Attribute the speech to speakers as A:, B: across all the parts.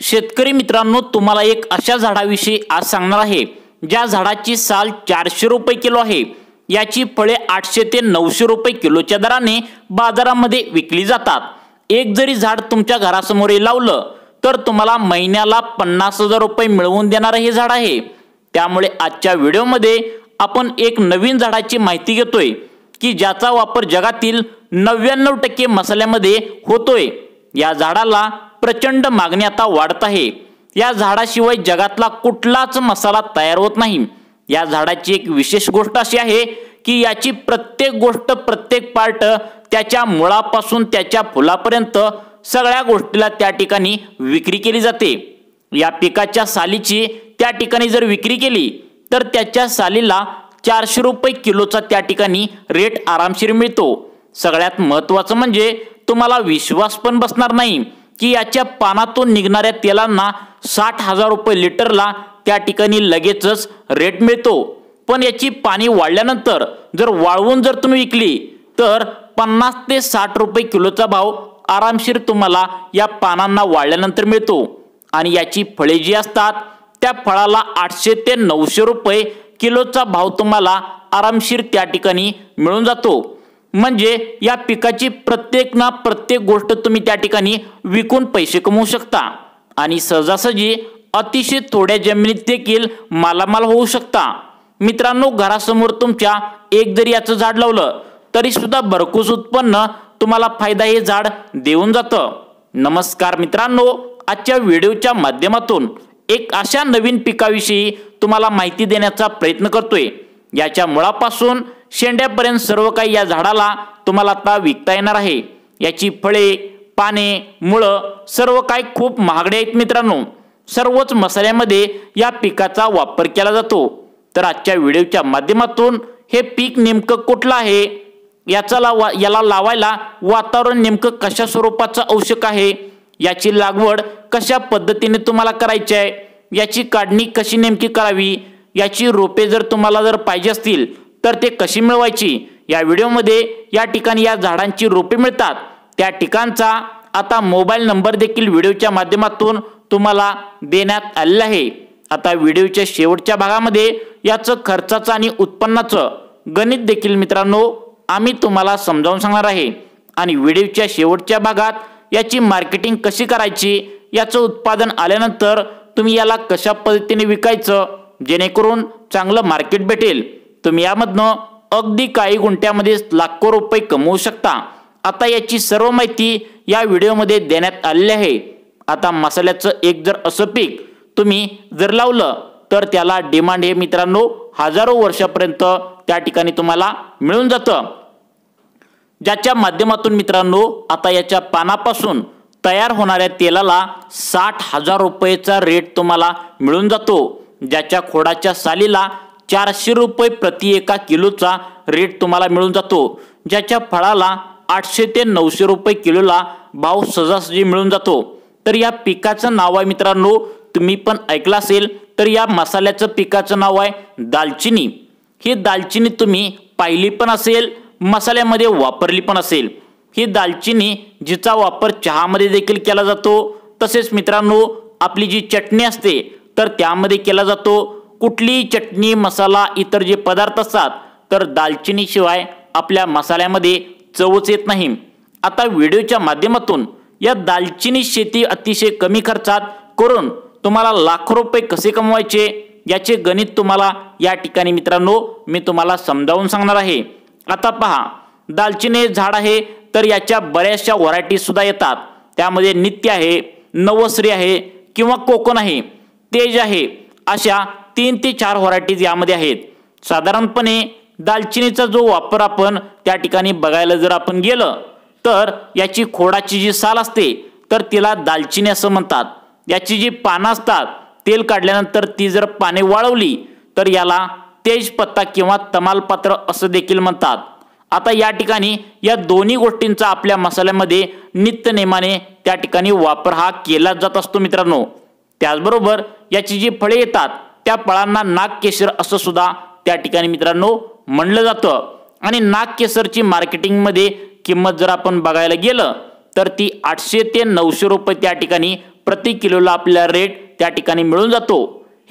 A: शेतकरी मित्रांनो, तुम्हाला एक अशा झाडाविषयी आज सांगणार आहे ज्या झाडाची साल 400 रुपये किलो आहे। याची फळे 800 ते 900 रुपये किलोच्या दराने बाजारामध्ये विकली जातात। एक जरी झाड तुमच्या घरासमोर लावलं तर तुम्हाला महिन्याला 50,000 रुपये मिळवून देणारे हे झाड आहे। त्यामुळे आजच्या व्हिडिओमध्ये आपण एक नवीन झाडाची माहिती घेतोय की ज्याचा वापर जगातील 99% मसाल्यामध्ये होतोय। या झाडाला प्रचंड मागणी आता वाढत आहे। या झाडाशिवाय जगातला कुठलाच मसाला तयार होत नाही। या झाडाची एक विशेष गोष्ट अशी आहे की याची प्रत्येक गोष्ट, प्रत्येक पार्ट, त्याच्या मुळापासून त्याच्या फुलापर्यंत सगळ्या गोष्टीला त्या ठिकाणी विक्री केली जाते। या पिकाच्या सालीची त्या ठिकाणी जर विक्री केली तर त्याच्या सालीला 400 रुपये किलोचा त्या ठिकाणी रेट आरामशीर मिळतो। सगळ्यात महत्त्वाचं म्हणजे तुम्हाला विश्वास पण बसणार नाही की याच्या पानातून निघणाऱ्या तेलांना 60,000 रुपये लिटरला त्या ठिकाणी लगेचच रेट मिळतो। पण याची पाने वाळल्यानंतर जर वाळवून जर तुम्ही विकली तर 50 ते 60 रुपये किलोचा भाव आरामशीर तुम्हाला या पानांना वाळल्यानंतर मिळतो। आणि याची फळे जी असतात त्या फळाला 800 ते 900 रुपये किलोचा भाव तुम्हाला आरामशीर त्या ठिकाणी मिळून जातो। म्हणजे या पिकाची प्रत्येक गोष्ट तुम्ही त्या ठिकाणी विकून पैसे कमवू शकता आणि सहजासहजी अतिशय थोड्या जमिनीत देखील मालामाल होऊ शकता। मित्रांनो, घरासमोर तुमच्या एक जरी याचं झाड लावलं तरी सुद्धा भरघोस उत्पन्न तुम्हाला फायदा हे झाड देऊन जातं। नमस्कार मित्रांनो, आजच्या व्हिडिओच्या माध्यमातून एक अशा नवीन पिकाविषयी तुम्हाला माहिती देण्याचा प्रयत्न करतोय। याच्या मुळापासून शेंड्यापर्यंत सर्व काही या झाडाला तुम्हाला आता विकता येणार आहे। याची फळे, पाने, मुळं सर्व काही खूप महागडे आहेत मित्रांनो। सर्वच मसाल्यामध्ये या पिकाचा वापर केला जातो। तर आजच्या व्हिडिओच्या माध्यमातून हे पीक नेमकं कुठलं आहे, याला लावायला वातावरण नेमकं कशा स्वरूपाचं आवश्यक आहे, याची लागवड कशा पद्धतीने तुम्हाला करायची आहे, याची काढणी कशी नेमकी करावी, याची रोपे जर तुम्हाला जर पाहिजे असतील तर ते कशी मिळवायची, या व्हिडिओमध्ये या ठिकाणी या झाडांची रोपे मिळतात त्या ठिकाणचा आता मोबाईल नंबर देखील व्हिडिओच्या माध्यमातून तुम्हाला देण्यात आलेला आहे। आता व्हिडिओच्या शेवटच्या भागामध्ये याचं खर्चाचं आणि उत्पन्नाचं गणित देखील मित्रांनो आम्ही तुम्हाला समजावून सांगणार आहे। आणि व्हिडिओच्या शेवटच्या भागात याची मार्केटिंग कशी करायची, याचं उत्पादन आल्यानंतर तुम्ही याला कशा पद्धतीने विकायचं जेणेकरून चांगलं मार्केट भेटेल, तुम्ही यामधनं अगदी काही गुंठ्यामध्ये लाखो रुपये कमवू शकता। आता याची सर्व माहिती या व्हिडिओमध्ये देण्यात आलेली आहे। आता मसाल्याचं एक जर असं पीक तुम्ही जर लावलं तर त्याला डिमांड हे मित्रांनो हजारो वर्षापर्यंत त्या ठिकाणी तुम्हाला मिळून जातं। ज्याच्या माध्यमातून मित्रांनो आता याच्या पानापासून तयार होणाऱ्या तेलाला 60,000 रुपयेचा रेट तुम्हाला मिळून जातो। ज्याच्या खोडाच्या सालीला 400 रुपये प्रति एका किलोचा रेट तुम्हाला मिळून जातो। ज्याच्या फळाला 800 ते 900 रुपये किलोला भाव सहजासहजी मिळून जातो। तर या पिकाचं नाव आहे मित्रांनो, तुम्ही पण ऐकलं असेल, तर या मसाल्याचं पिकाचं नाव आहे दालचिनी। ही दालचिनी तुम्ही पाहिली पण असेल, मसाल्यामध्ये वापरली पण असेल। ही दालचिनी जिचा वापर चहामध्ये देखील केला जातो, तसेच मित्रांनो आपली जी चटणी असते तर त्यामध्ये केला जातो। कुठलीही चटणी, मसाला, इतर जे पदार्थ असतात तर दालचिनीशिवाय आपल्या मसाल्यामध्ये चवच येत नाही। आता व्हिडिओच्या माध्यमातून या दालचिनी शेती अतिशय कमी खर्चात करून तुम्हाला लाखो रुपये कसे कमवायचे याचे गणित तुम्हाला या ठिकाणी मित्रांनो मी तुम्हाला समजावून सांगणार आहे। आता पहा, दालचिनी झाड आहे तर याच्या बऱ्याचशा व्हरायटी सुद्धा येतात। त्यामध्ये नित्य आहे, नवश्री आहे किंवा कोकण आहे, तेज आहे, अशा 3 ते 4 व्हरायटीज यामध्ये आहेत। साधारणपणे दालचिनीचा जो वापर आपण त्या ठिकाणी बघायला जर आपण गेलं तर याची खोडाची जी साल असते तर तिला दालचिनी असं म्हणतात। याची जी पानं असतात तेल काढल्यानंतर ती जर पाने वाळवली तर याला तेजपत्ता किंवा तमालपत्र असं देखील म्हणतात। आता या ठिकाणी या दोन्ही गोष्टींचा आपल्या मसाल्यामध्ये नित्यनेमाने त्या ठिकाणी वापर हा केला जात असतो मित्रांनो। त्याचबरोबर याची जी फळे येतात त्या फळांना नागकेशर असं सुद्धा त्या ठिकाणी मित्रांनो म्हणलं जातं। आणि नागकेशरची मार्केटिंगमध्ये किंमत जर आपण बघायला गेलं तर ती 800 ते 900 रुपये त्या ठिकाणी प्रति किलोला आपल्याला रेट त्या ठिकाणी मिळून जातो।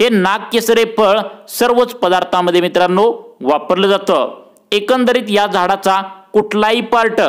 A: हे नागकेसर फळ सर्वच पदार्थांमध्ये मित्रांनो वापरलं जातं। एकंदरीत या झाडाचा कुठलाही पार्ट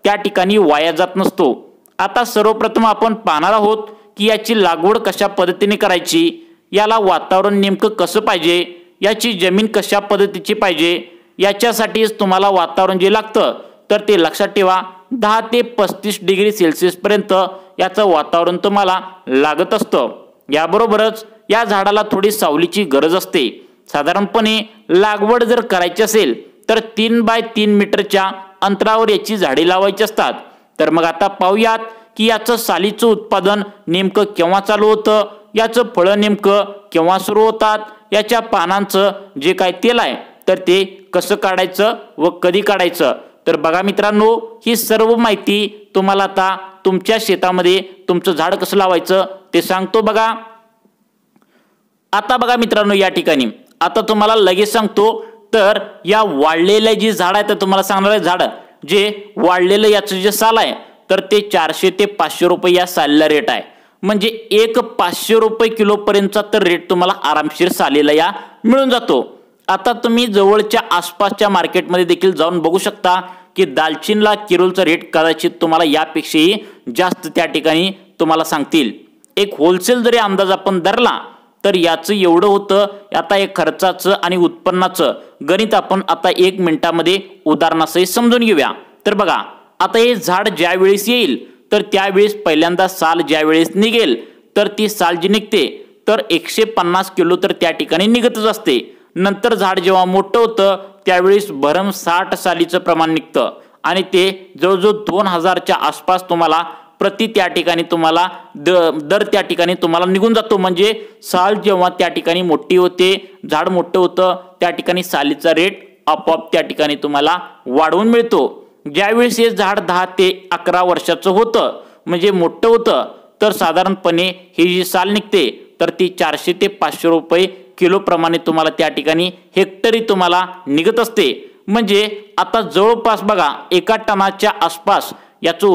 A: त्या ठिकाणी वाया जात नसतो। आता सर्वप्रथम आपण पाहणार आहोत की याची लागवड कशा पद्धतीने करायची, याला वातावरण नेमकं कसं पाहिजे, याची जमीन कशा पद्धतीची पाहिजे, याच्यासाठीच तुम्हाला वातावरण जे लागतं तर ते लक्षात ठेवा। 10 ते 35 डिग्री सेल्सिअस पर्यंत याचं वातावरण तुम्हाला लागत असतं। याबरोबरच या झाडाला थोडी सावलीची गरज असते। साधारणपणे लागवड जर करायची असेल तर 3 बाय 3 मीटरच्या अंतरावर याची झाडे लावायची असतात। तर मग आता पाहूयात की याचं सालीचं उत्पादन नेमकं केव्हा चालू होतं, याचं फळं नेमकं केव्हा सुरू होतात, याच्या पानांचं जे काय तेल आहे तर ते कसं काढायचं व कधी काढायचं। तर बघा मित्रांनो, ही सर्व माहिती तुम्हाला आता तुमच्या शेतामध्ये तुमचं झाड कसं लावायचं ते सांगतो बघा। आता बघा मित्रांनो, या ठिकाणी आता तुम्हाला लगेच सांगतो। तर या वाढलेलं जी झाड आहे तर तुम्हाला सांगणार आहे, झाड जे वाढलेलं याचं जे साल आहे तर ते 400 ते 500 रुपये या सालीला रेट आहे। म्हणजे एक 500 रुपये किलो पर्यंतचा तर रेट तुम्हाला आरामशीर सालीला या मिळून जातो। आता तुम्ही जवळच्या आसपासच्या मार्केटमध्ये देखील जाऊन बघू शकता की दालचिनीला किलोचा रेट कदाचित तुम्हाला यापेक्षाही जास्त त्या ठिकाणी तुम्हाला सांगतील। एक होलसेल जरी अंदाज आपण धरला तर याचं एवढं होतं। आता एक खर्चाचं आणि उत्पन्नाचं गणित आपण आता 1 मिनिटामध्ये उदाहरणासहित समजून घेऊया। तर बघा, आता हे झाड ज्या वेळेस येईल तर त्यावेळेस पहिल्यांदा साल ज्या वेळेस निघेल तर ती साल जी निघते तर 150 किलो तर त्या ठिकाणी निघतच असते। नंतर झाड जेव्हा मोठं होतं त्यावेळेस भरम 60 सालीचं प्रमाण निघतं आणि ते जवळजवळ 2000च्या आसपास तुम्हाला प्रति त्या ठिकाणी तुम्हाला दर त्या ठिकाणी तुम्हाला निघून जातो। म्हणजे साल जेव्हा त्या ठिकाणी मोठी होते, झाड मोठं होतं, त्या ठिकाणी सालीचा रेट आपोआप त्या ठिकाणी तुम्हाला वाढवून मिळतो। ज्यावेळेस हे झाड 10 ते 11 वर्षाचं होतं म्हणजे मोठं होतं तर साधारणपणे ही जी साल निघते तर ती 400 ते 500 रुपये किलो प्रमाणे तुम्हाला त्या ठिकाणी हेक्टरी तुम्हाला निघत असते। म्हणजे आता जवळपास बघा 1 टनाच्या आसपास याचं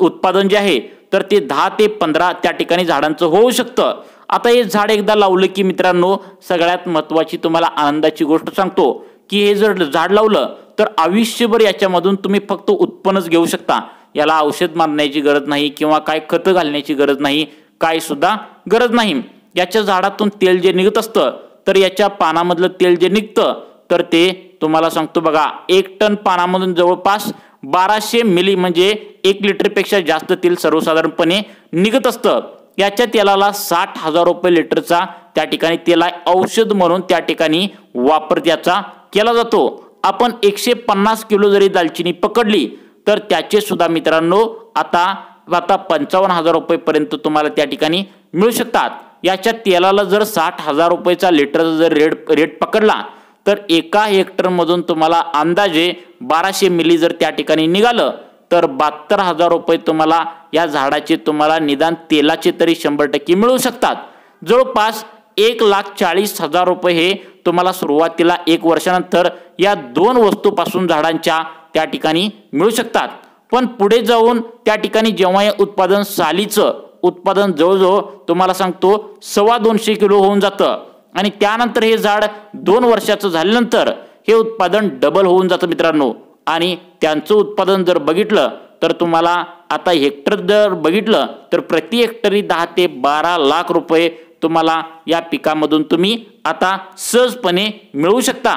A: उत्पादन जे आहे तर ते 10 ते 15 त्या ठिकाणी झाडांचं होऊ शकतं। आता हे झाड एकदा लावलं की मित्रांनो, सगळ्यात महत्त्वाची तुम्हाला आनंदाची गोष्ट सांगतो की हे जर झाड लावलं तर आयुष्यभर याच्यामधून तुम्ही फक्त उत्पन्नच घेऊ शकता। याला औषध मारण्याची गरज नाही किंवा काय खत घालण्याची गरज नाही, काय सुद्धा गरज नाही। याच्या झाडातून तेल जे निघत असतं तर याच्या पानामधलं तेल जे निघतं तर ते तुम्हाला सांगतो बघा, 1 टन पानामधून जवळपास 1200 मिली म्हणजे 1 लिटरपेक्षा जास्त तेल सर्वसाधारणपणे निघत असतं। याच्या तेलाला 60,000 रुपये लिटरचा त्या ठिकाणी तेल औषध म्हणून त्या ठिकाणी वापर त्याचा केला जातो। आपण 150 किलो जरी दालचिनी पकडली तर त्याचे सुद्धा मित्रांनो आता 55,000 रुपये पर्यंत तुम्हाला त्या ठिकाणी मिळू शकतात। याच्या तेलाला जर 60,000 रुपयाचा लिटरचा जर रेट पकडला तर 1 हेक्टर मधून तुम्हाला अंदाजे 1200 मिली जर त्या ठिकाणी निघालं तर 72,000 रुपये तुम्हाला या झाडाचे तुम्हाला निदान तेलाचे तरी 100% मिळू शकतात। जवळपास 1,40,000 रुपये हे तुम्हाला सुरुवातीला 1 वर्षानंतर या 2 वस्तूपासून झाडांच्या त्या ठिकाणी मिळू शकतात। पण पुढे जाऊन त्या ठिकाणी जेव्हा या उत्पादन सालीचं उत्पादन जवळजवळ तुम्हाला सांगतो 250 किलो होऊन जातं आणि त्यानंतर हे झाड 2 वर्षाचं झाल्यानंतर हे उत्पादन डबल होऊन जातं मित्रांनो। आणि त्यांचं उत्पादन जर बघितलं तर तुम्हाला आता हेक्टर जर बघितलं तर प्रति हेक्टरी 10 ते 12 लाख रुपये तुम्हाला या पिकामधून तुम्ही आता सहजपणे मिळवू शकता।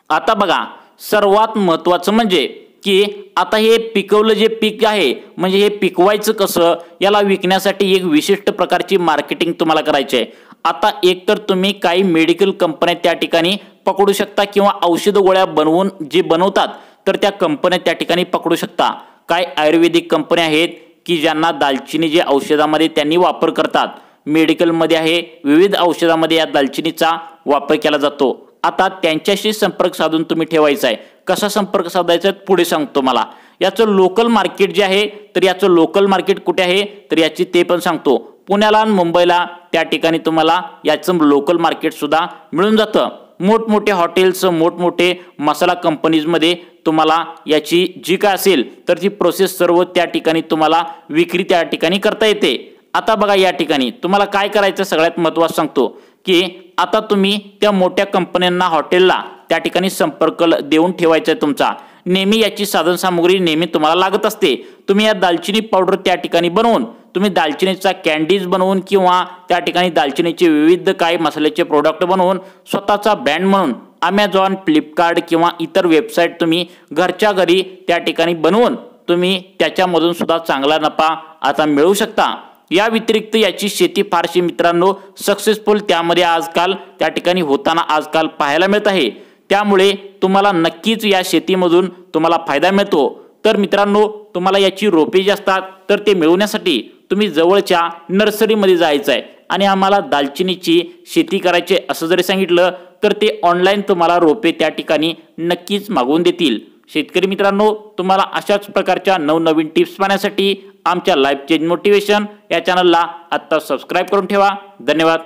A: आता बघा, सर्वात महत्त्वाचं म्हणजे की आता हे पिकवलं जे पीक आहे म्हणजे हे पिकवायचं कसं, याला विकण्यासाठी एक विशिष्ट प्रकारची मार्केटिंग तुम्हाला करायची आहे। आता एक तर तुम्ही काही मेडिकल कंपन्या त्या ठिकाणी पकडू शकता किंवा औषध गोळ्या बनवून जे बनवतात तर त्या कंपन्या त्या ठिकाणी पकडू शकता। काय आयुर्वेदिक कंपन्या आहेत की ज्यांना दालचिनी जे औषधामध्ये त्यांनी वापर करतात, मेडिकलमध्ये आहे, विविध औषधामध्ये या दालचिनीचा वापर केला जातो। आता त्यांच्याशी संपर्क साधून तुम्ही ठेवायचा आहे। कसा संपर्क साधायचा पुढे सांगतो मला। याचं लोकल मार्केट जे आहे तर याचं लोकल मार्केट कुठे आहे तर याची ते पण सांगतो। पुण्याला आणि मुंबईला त्या ठिकाणी तुम्हाला याचं लोकल मार्केट सुद्धा मिळून जातं। मोठमोठे हॉटेल्स, मोठमोठे मसाला कंपनीजमध्ये तुम्हाला याची जी काय असेल तर ती प्रोसेस सर्व त्या ठिकाणी तुम्हाला विक्री त्या ठिकाणी करता येते। आता बघा या ठिकाणी तुम्हाला काय करायचं सगळ्यात महत्त्वाचं सांगतो की आता तुम्ही त्या मोठ्या कंपन्यांना हॉटेलला त्या ठिकाणी संपर्क देऊन ठेवायचा आहे तुमचा। नेहमी याची साधनसामुग्री नेहमी तुम्हाला लागत असते। तुम्ही या दालचिनी पावडर त्या ठिकाणी बनवून तुम्ही दालचिनीचा कॅन्डीज बनवून किंवा त्या ठिकाणी दालचिनीचे विविध काही मसाल्याचे प्रोडक्ट बनवून स्वतःचा ब्रँड म्हणून Amazon, फ्लिपकार्ट किंवा इतर वेबसाईट तुम्ही घरच्या घरी त्या ठिकाणी बनवून तुम्ही त्याच्यामधून सुद्धा चांगला नफा आता मिळवू शकता। या व्यतिरिक्त याची शेती फारशी मित्रांनो सक्सेसफुल त्यामध्ये आजकाल त्या ठिकाणी होताना आजकाल पाहायला मिळत आहे। त्यामुळे तुम्हाला नक्कीच या शेतीमधून तुम्हाला फायदा मिळतो। तर मित्रांनो तुम्हाला याची रोपे जी असतात तर ते मिळवण्यासाठी तुम्ही जवळच्या नर्सरीमध्ये जायचं आहे आणि आम्हाला दालचिनीची शेती करायची असं जरी सांगितलं तर ते ऑनलाईन तुम्हाला रोपे त्या ठिकाणी नक्कीच मागवून देतील। शेतकरी मित्रांनो तुम्हाला अशाच प्रकारच्या नवनवीन टिप्स पाहण्यासाठी आमच्या लाईफ चेंज मोटिवेशन या चॅनलला आत्ता सबस्क्राईब करून ठेवा। धन्यवाद।